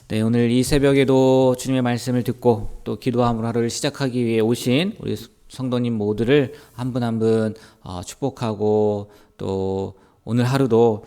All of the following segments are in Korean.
네, 오늘 이 새벽에도 주님의 말씀을 듣고 또 기도함으로 하루를 시작하기 위해 오신 우리 성도님 모두를 한 분 한 분 축복하고, 또 오늘 하루도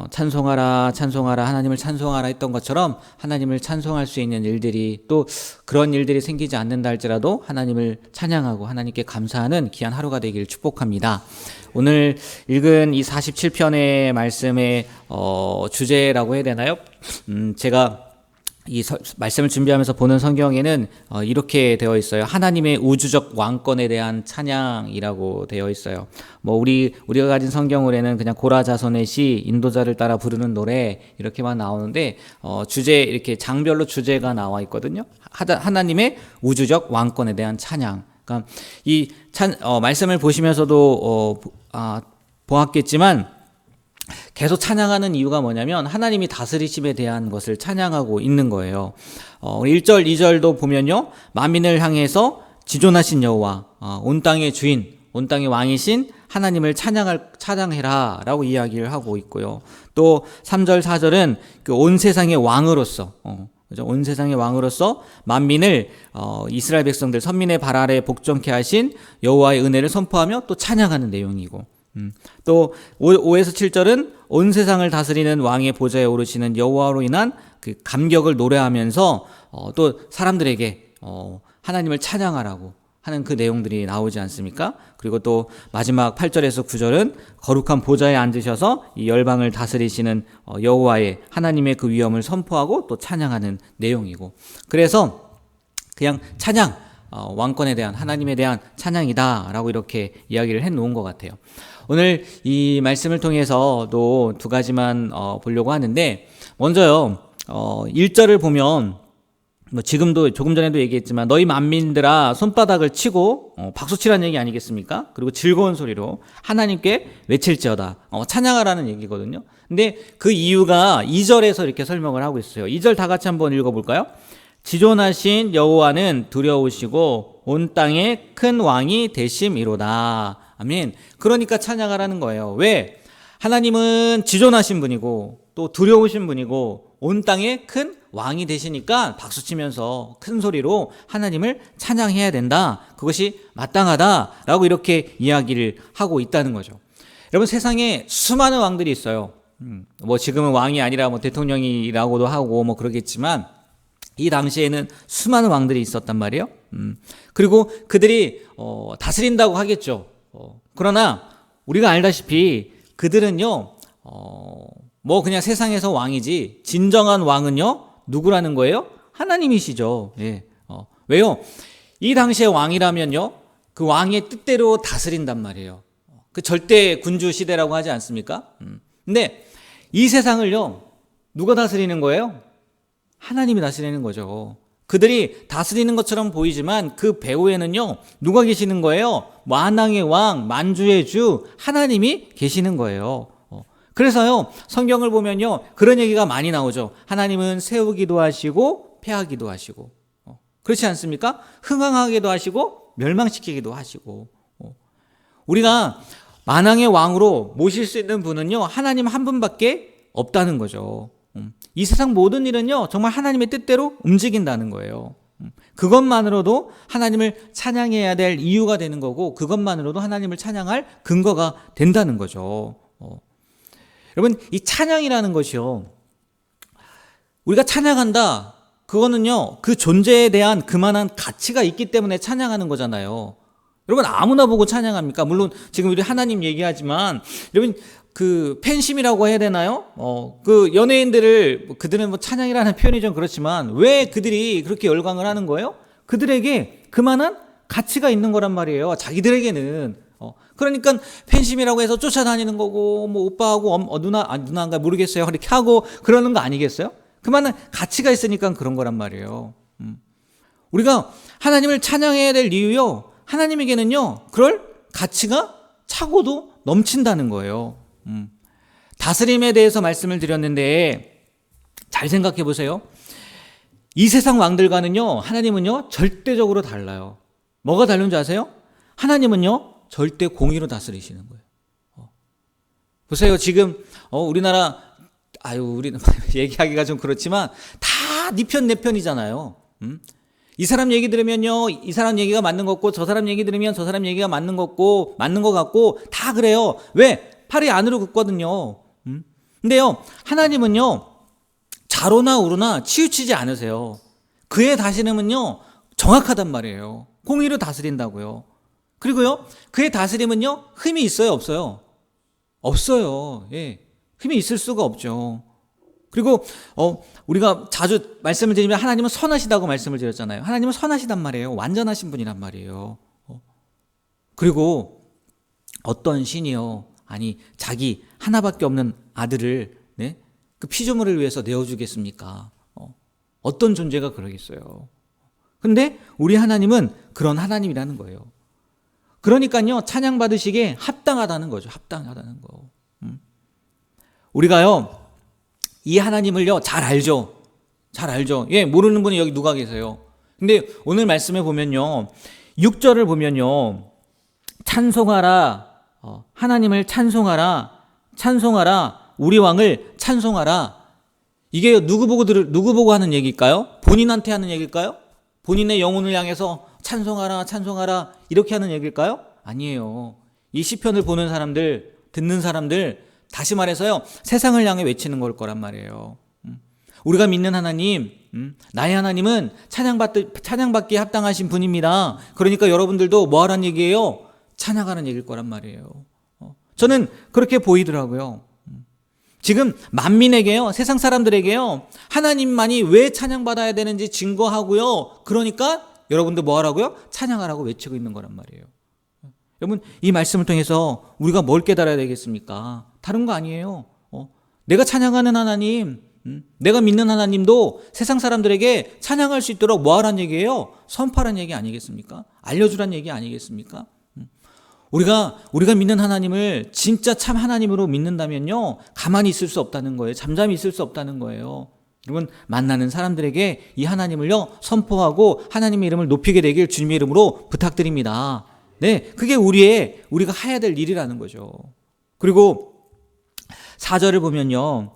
찬송하라 찬송하라 하나님을 찬송하라 했던 것처럼 하나님을 찬송할 수 있는 일들이, 또 그런 일들이 생기지 않는다 할지라도 하나님을 찬양하고 하나님께 감사하는 귀한 하루가 되길 축복합니다. 오늘 읽은 이 47편의 말씀의 주제라고 해야 되나요? 제가 이 말씀을 준비하면서 보는 성경에는 이렇게 되어 있어요. 하나님의 우주적 왕권에 대한 찬양이라고 되어 있어요. 우리가 가진 성경으로는 그냥 고라자손의 시, 인도자를 따라 부르는 노래 이렇게만 나오는데, 주제 이렇게 장별로 주제가 나와 있거든요. 하나님의 우주적 왕권에 대한 찬양. 그러니까 이 말씀을 보시면서도 보았겠지만, 계속 찬양하는 이유가 뭐냐면 하나님이 다스리심에 대한 것을 찬양하고 있는 거예요. 1절, 2절도 보면요, 만민을 향해서 지존하신 여호와, 온 땅의 주인, 온 땅의 왕이신 하나님을 찬양해라 라고 이야기를 하고 있고요. 또 3절, 4절은 그 온 세상의 왕으로서, 온 세상의 왕으로서 만민을 이스라엘 백성들 선민의 발 아래 복종케 하신 여호와의 은혜를 선포하며 또 찬양하는 내용이고, 또 5에서 7절은 온 세상을 다스리는 왕의 보좌에 오르시는 여호와로 인한 그 감격을 노래하면서 또 사람들에게 하나님을 찬양하라고 하는 그 내용들이 나오지 않습니까? 그리고 또 마지막 8절에서 9절은 거룩한 보좌에 앉으셔서 이 열방을 다스리시는 여호와의 하나님의 그 위엄을 선포하고 또 찬양하는 내용이고, 그래서 그냥 찬양, 왕권에 대한, 하나님에 대한 찬양이다라고 이렇게 이야기를 해놓은 것 같아요. 오늘 이 말씀을 통해서도 두 가지만 보려고 하는데, 먼저요, 1절을 보면 지금도 조금 전에도 얘기했지만 너희 만민들아 손바닥을 치고 박수치라는 얘기 아니겠습니까? 그리고 즐거운 소리로 하나님께 외칠지어다, 찬양하라는 얘기거든요. 근데 그 이유가 2절에서 이렇게 설명을 하고 있어요. 2절 다 같이 한번 읽어볼까요? 지존하신 여호와는 두려우시고 온 땅에 큰 왕이 되심이로다. 아멘. 그러니까 찬양하라는 거예요. 왜? 하나님은 지존하신 분이고 또 두려우신 분이고 온 땅에 큰 왕이 되시니까 박수치면서 큰 소리로 하나님을 찬양해야 된다. 그것이 마땅하다라고 이렇게 이야기를 하고 있다는 거죠. 여러분, 세상에 수많은 왕들이 있어요. 지금은 왕이 아니라 대통령이라고도 하고 그러겠지만, 이 당시에는 수많은 왕들이 있었단 말이에요. 그리고 그들이 다스린다고 하겠죠. 그러나 우리가 알다시피 그들은요, 그냥 세상에서 왕이지 진정한 왕은요, 누구라는 거예요? 하나님이시죠. 예. 왜요? 이 당시의 왕이라면요, 그 왕의 뜻대로 다스린단 말이에요. 그 절대 군주 시대라고 하지 않습니까? 근데 이 세상을요, 누가 다스리는 거예요? 하나님이 다스리는 거죠. 그들이 다스리는 것처럼 보이지만 그 배후에는요, 누가 계시는 거예요? 만왕의 왕, 만주의 주 하나님이 계시는 거예요. 그래서요, 성경을 보면요, 그런 얘기가 많이 나오죠. 하나님은 세우기도 하시고 패하기도 하시고, 그렇지 않습니까? 흥황하기도 하시고 멸망시키기도 하시고. 우리가 만왕의 왕으로 모실 수 있는 분은요, 하나님 한 분밖에 없다는 거죠. 이 세상 모든 일은요, 정말 하나님의 뜻대로 움직인다는 거예요. 그것만으로도 하나님을 찬양해야 될 이유가 되는 거고, 그것만으로도 하나님을 찬양할 근거가 된다는 거죠. 여러분, 이 찬양이라는 것이요, 우리가 찬양한다, 그거는요, 그 존재에 대한 그만한 가치가 있기 때문에 찬양하는 거잖아요. 여러분, 아무나 보고 찬양합니까? 물론 지금 우리 하나님 얘기하지만, 여러분, 그 팬심이라고 해야 되나요? 그 연예인들을, 그들은 찬양이라는 표현이 좀 그렇지만 왜 그들이 그렇게 열광을 하는 거예요? 그들에게 그만한 가치가 있는 거란 말이에요. 자기들에게는. 그러니까 팬심이라고 해서 쫓아다니는 거고, 오빠하고 누나인가 모르겠어요, 이렇게 하고 그러는 거 아니겠어요? 그만한 가치가 있으니까 그런 거란 말이에요. 우리가 하나님을 찬양해야 될 이유요, 하나님에게는요, 그럴 가치가 차고도 넘친다는 거예요. 다스림에 대해서 말씀을 드렸는데, 잘 생각해 보세요. 이 세상 왕들과는요, 하나님은요, 절대적으로 달라요. 뭐가 다른 줄 아세요? 하나님은요, 절대 공의로 다스리시는 거예요. 보세요. 지금 우리나라, 우리는 얘기하기가 좀 그렇지만 다 다 네 편 내 편이잖아요. 이 사람 얘기 들으면요, 이 사람 얘기가 맞는 것 같고, 저 사람 얘기 들으면 저 사람 얘기가 맞는 것 같고 다 그래요. 왜? 팔이 안으로 긋거든요. 근데요, 하나님은요, 좌로나 우로나 치우치지 않으세요. 그의 다스림은요, 정확하단 말이에요. 공의로 다스린다고요. 그리고요, 그의 다스림은요, 흠이 있어요, 없어요? 없어요. 예. 흠이 있을 수가 없죠. 그리고 우리가 자주 말씀을 드리면 하나님은 선하시다고 말씀을 드렸잖아요. 하나님은 선하시단 말이에요. 완전하신 분이란 말이에요. 그리고 어떤 신이요, 아니 자기 하나밖에 없는 아들을 네? 그 피조물을 위해서 내어주겠습니까? 어떤 존재가 그러겠어요. 근데 우리 하나님은 그런 하나님이라는 거예요. 그러니까요, 찬양 받으시기에 합당하다는 거죠. 합당하다는 거. 우리가요, 이 하나님을요, 잘 알죠. 잘 알죠. 예, 모르는 분이 여기 누가 계세요? 근데 오늘 말씀에 보면요, 6절을 보면요, 찬송하라, 하나님을 찬송하라, 우리 왕을 찬송하라. 이게 누구 보고 하는 얘기일까요? 본인한테 하는 얘기일까요? 본인의 영혼을 향해서 찬송하라 이렇게 하는 얘기일까요? 아니에요. 이 시편을 보는 사람들, 듣는 사람들, 다시 말해서요, 세상을 향해 외치는 걸 거란 말이에요. 우리가 믿는 하나님, 나의 하나님은 찬양받기에 합당하신 분입니다. 그러니까 여러분들도 뭐 하라는 얘기예요? 찬양하는 얘기일 거란 말이에요. 저는 그렇게 보이더라고요. 지금 만민에게요, 세상 사람들에게요, 하나님만이 왜 찬양받아야 되는지 증거하고요. 그러니까 여러분들 뭐 하라고요? 찬양하라고 외치고 있는 거란 말이에요. 여러분, 이 말씀을 통해서 우리가 뭘 깨달아야 되겠습니까? 다른 거 아니에요. 내가 찬양하는 하나님, 내가 믿는 하나님도 세상 사람들에게 찬양할 수 있도록 뭐 하라는 얘기예요? 선포하라는 얘기 아니겠습니까? 알려주라는 얘기 아니겠습니까? 우리가 믿는 하나님을 진짜 참 하나님으로 믿는다면요, 가만히 있을 수 없다는 거예요. 잠잠히 있을 수 없다는 거예요. 여러분, 만나는 사람들에게 이 하나님을요, 선포하고 하나님의 이름을 높이게 되길 주님의 이름으로 부탁드립니다. 네, 그게 우리가 해야 될 일이라는 거죠. 그리고 4절을 보면요,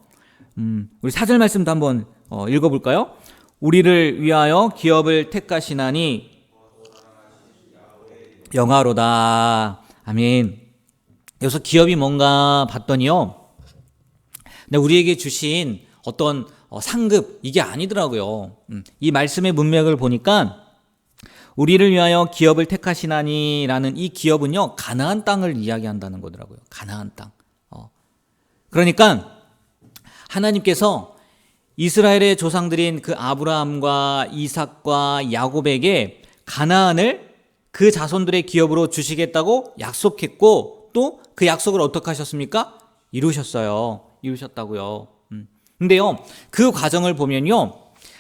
우리 4절 말씀도 한번 읽어볼까요? 우리를 위하여 기업을 택하시나니 영화로다. 아멘. 여기서 기업이 뭔가 봤더니요, 근데 우리에게 주신 어떤 상급, 이게 아니더라고요. 이 말씀의 문맥을 보니까 우리를 위하여 기업을 택하시나니 라는 이 기업은요, 가나안 땅을 이야기한다는 거더라고요. 가나안 땅. 그러니까 하나님께서 이스라엘의 조상들인 그 아브라함과 이삭과 야곱에게 가나안을 그 자손들의 기업으로 주시겠다고 약속했고, 또 그 약속을 어떻게 하셨습니까? 이루셨다고요. 근데요, 그 과정을 보면요,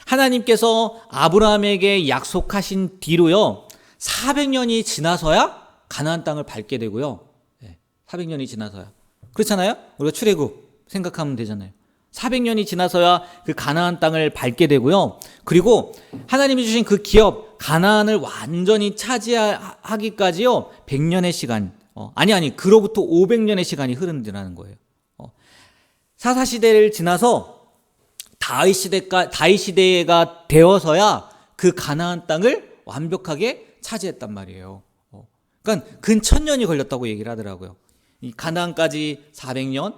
하나님께서 아브라함에게 약속하신 뒤로요, 400년이 지나서야 가나안 땅을 밟게 되고요. 400년이 지나서야. 그렇잖아요? 우리가 출애굽 생각하면 되잖아요. 400년이 지나서야 그 가나안 땅을 밟게 되고요. 그리고 하나님이 주신 그 기업 가나안을 완전히 차지하기까지요, 100년의 시간, 그로부터 500년의 시간이 흐른다는 거예요. 사사시대를 지나서 다윗 시대가 되어서야 그 가나안 땅을 완벽하게 차지했단 말이에요. 그러니까 근 1000년이 걸렸다고 얘기를 하더라고요. 이 가나안까지 400년,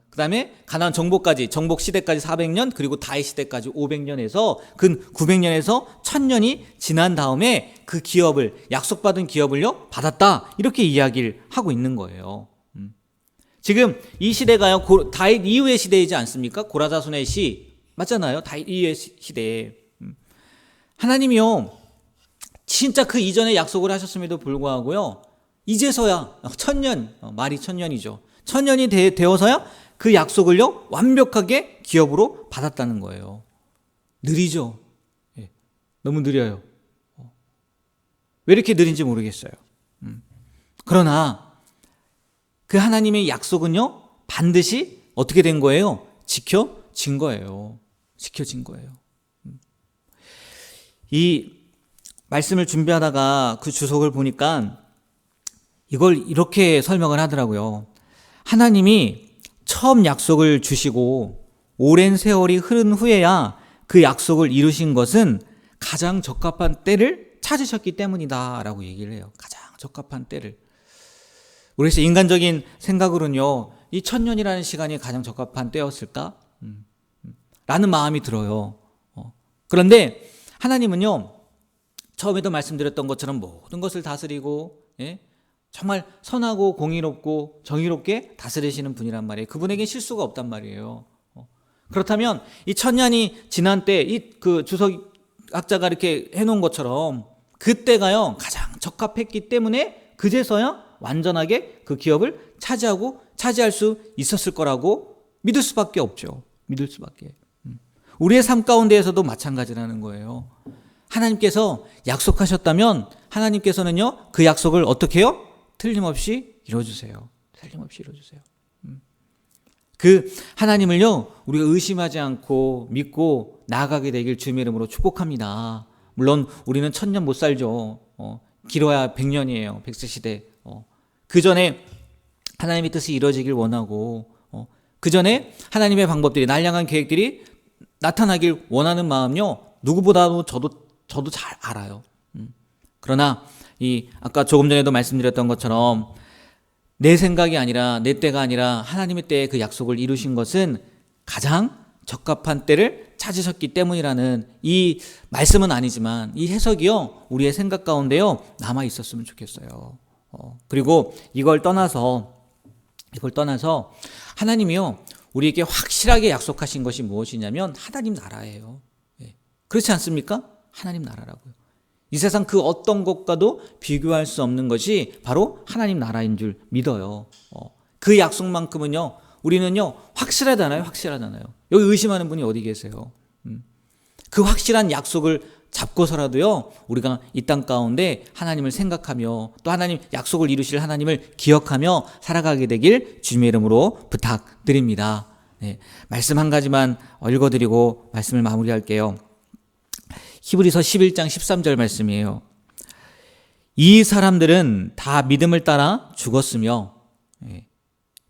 그 다음에 가나안 정복 시대까지 400년, 그리고 다윗 시대까지 500년에서 근 900년에서 1000년이 지난 다음에 그 기업을, 약속받은 기업을요, 받았다. 이렇게 이야기를 하고 있는 거예요. 지금 이 시대가요, 다윗 이후의 시대이지 않습니까? 고라자손의 시 맞잖아요. 다윗 이후의 시대에 하나님이요, 진짜 그 이전에 약속을 하셨음에도 불구하고요, 이제서야 1000년, 말이 1000년이죠. 1000년이 되어서야 그 약속을요, 완벽하게 기업으로 받았다는 거예요. 느리죠. 너무 느려요. 왜 이렇게 느린지 모르겠어요. 그러나 그 하나님의 약속은요, 반드시 어떻게 된 거예요? 지켜진 거예요. 이 말씀을 준비하다가 그 주석을 보니까 이걸 이렇게 설명을 하더라고요. 하나님이 처음 약속을 주시고 오랜 세월이 흐른 후에야 그 약속을 이루신 것은 가장 적합한 때를 찾으셨기 때문이다 라고 얘기를 해요. 가장 적합한 때를. 그래서 인간적인 생각으로는요, 이 1000년이라는 시간이 가장 적합한 때였을까? 라는 마음이 들어요. 그런데 하나님은요, 처음에도 말씀드렸던 것처럼 모든 것을 다스리고, 정말 선하고 공의롭고 정의롭게 다스리시는 분이란 말이에요. 그분에겐 실수가 없단 말이에요. 그렇다면 이 1000년이 지난 때 이 그 주석학자가 이렇게 해놓은 것처럼 그때가요 가장 적합했기 때문에 그제서야 완전하게 그 기업을 차지할 수 있었을 거라고 믿을 수밖에 없죠. 믿을 수밖에. 우리의 삶 가운데에서도 마찬가지라는 거예요. 하나님께서 약속하셨다면 하나님께서는요 그 약속을 어떻게 해요? 틀림없이 이루어주세요. 틀림없이 이루어주세요. 그 하나님을요 우리가 의심하지 않고 믿고 나아가게 되길 주님의 이름으로 축복합니다. 물론 우리는 1000년 못 살죠. 길어야 100년이에요. 100세 시대. 그 전에 하나님의 뜻이 이루어지길 원하고 그 전에 하나님의 방법들이 날량한 계획들이 나타나길 원하는 마음요 누구보다도 저도 잘 알아요. 그러나 아까 조금 전에도 말씀드렸던 것처럼 내 생각이 아니라 내 때가 아니라 하나님의 때에 그 약속을 이루신 것은 가장 적합한 때를 찾으셨기 때문이라는 이 말씀은 아니지만 이 해석이요 우리의 생각 가운데요 남아 있었으면 좋겠어요. 그리고 이걸 떠나서 하나님이요 우리에게 확실하게 약속하신 것이 무엇이냐면 하나님 나라예요. 그렇지 않습니까? 하나님 나라라고요. 이 세상 그 어떤 것과도 비교할 수 없는 것이 바로 하나님 나라인 줄 믿어요. 그 약속만큼은요 우리는요 확실하잖아요. 여기 의심하는 분이 어디 계세요? 그 확실한 약속을 잡고서라도요 우리가 이 땅 가운데 하나님을 생각하며 또 하나님 약속을 이루실 하나님을 기억하며 살아가게 되길 주님의 이름으로 부탁드립니다. 말씀 한 가지만 읽어드리고 말씀을 마무리할게요. 히브리서 11장 13절 말씀이에요. 이 사람들은 다 믿음을 따라 죽었으며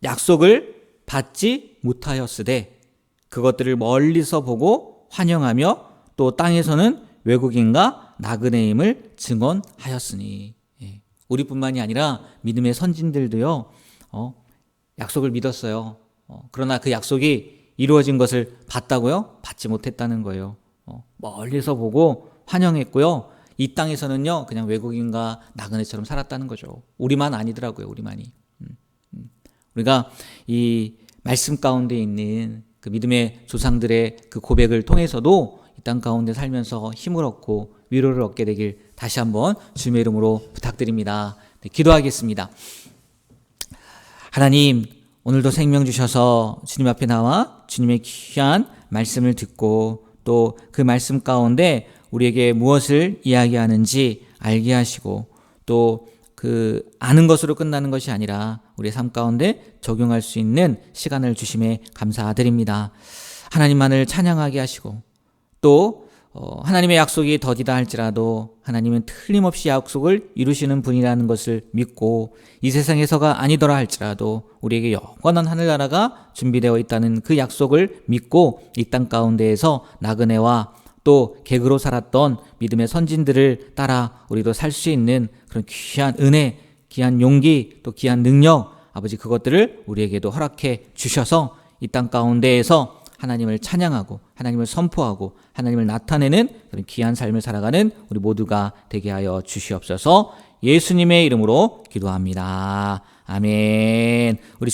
약속을 받지 못하였으되 그것들을 멀리서 보고 환영하며 또 땅에서는 외국인과 나그네임을 증언하였으니. 우리뿐만이 아니라 믿음의 선진들도요 약속을 믿었어요. 그러나 그 약속이 이루어진 것을 봤다고요? 받지 못했다는 거예요. 멀리서 보고 환영했고요. 이 땅에서는요 그냥 외국인과 나그네처럼 살았다는 거죠. 우리만 아니더라고요. 우리만이. 우리가 이 말씀 가운데 있는 그 믿음의 조상들의 그 고백을 통해서도 이 땅 가운데 살면서 힘을 얻고 위로를 얻게 되길 다시 한번 주님의 이름으로 부탁드립니다. 기도하겠습니다. 하나님, 오늘도 생명 주셔서 주님 앞에 나와 주님의 귀한 말씀을 듣고 또 그 말씀 가운데 우리에게 무엇을 이야기하는지 알게 하시고 또 그 아는 것으로 끝나는 것이 아니라 우리의 삶 가운데 적용할 수 있는 시간을 주심에 감사드립니다. 하나님만을 찬양하게 하시고 또 하나님의 약속이 더디다 할지라도 하나님은 틀림없이 약속을 이루시는 분이라는 것을 믿고 이 세상에서가 아니더라 할지라도 우리에게 영원한 하늘나라가 준비되어 있다는 그 약속을 믿고 이 땅 가운데에서 나그네와 또 객으로 살았던 믿음의 선진들을 따라 우리도 살 수 있는 그런 귀한 은혜, 귀한 용기, 또 귀한 능력, 아버지 그것들을 우리에게도 허락해 주셔서 이 땅 가운데에서 하나님을 찬양하고 하나님을 선포하고 하나님을 나타내는 그런 귀한 삶을 살아가는 우리 모두가 되게 하여 주시옵소서. 예수님의 이름으로 기도합니다. 아멘. 우리